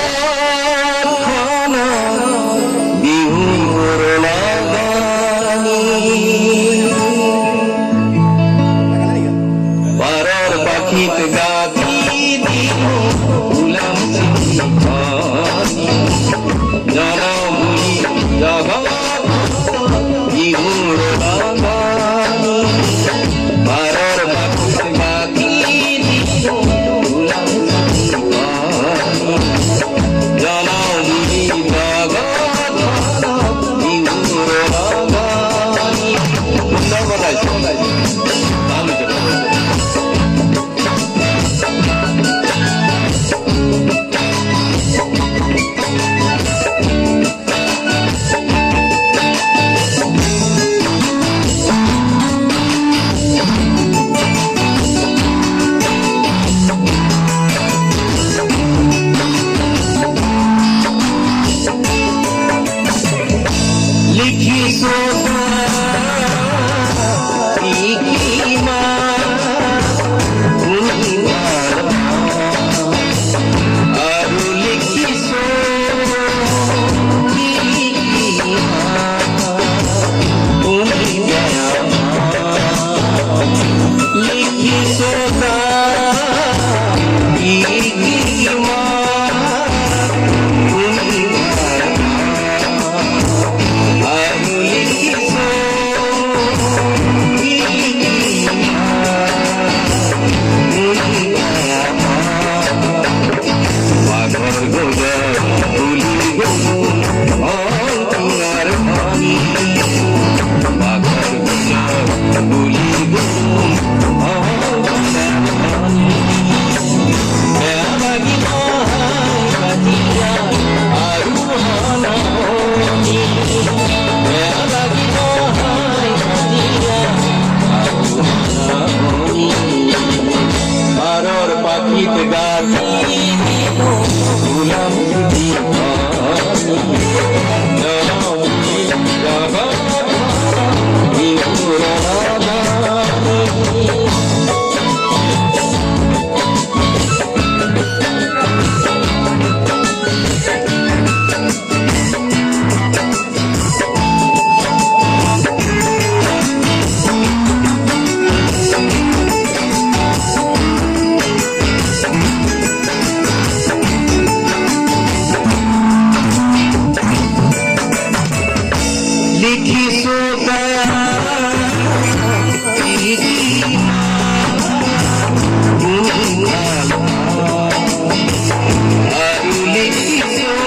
জগৎখান বিহুর লাগানি পারার পাখিত গাতি দিল উলাম চিনি জনভূমি জগৎ বিহুর লাগানি পারার পাখিত গাতি দিল উলাম জনভূমি জগৎ বিহুর লাগানি সুন্দর বাজাইছে लिखी सोता की माँ उनकी अरु लिखी सो की माँ उनकी लिखी सोता की माँ পাখিত গাতি উলাম জনভূমি জগৎ বিহুর লাগানি लिखी सोता अरु लिखी सो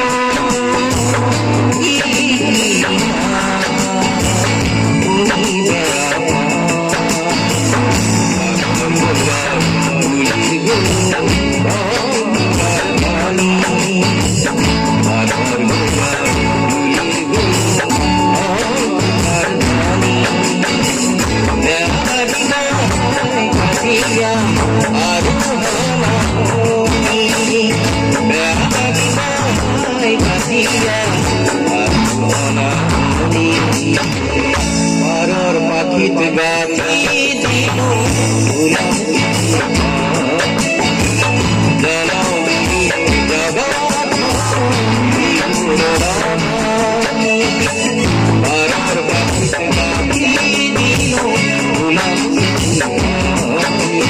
পারার পাখিত গাতি দিল উলাম জনভূমি জগৎ বিহুর লাগানি পারার পাখিত গাতি দিল উলাম জনভূমি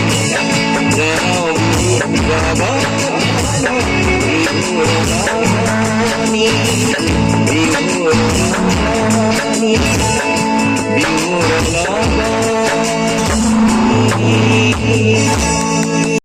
জগৎ বিহুর লাগানি বিহুর লাগানি বিহুর লাগানি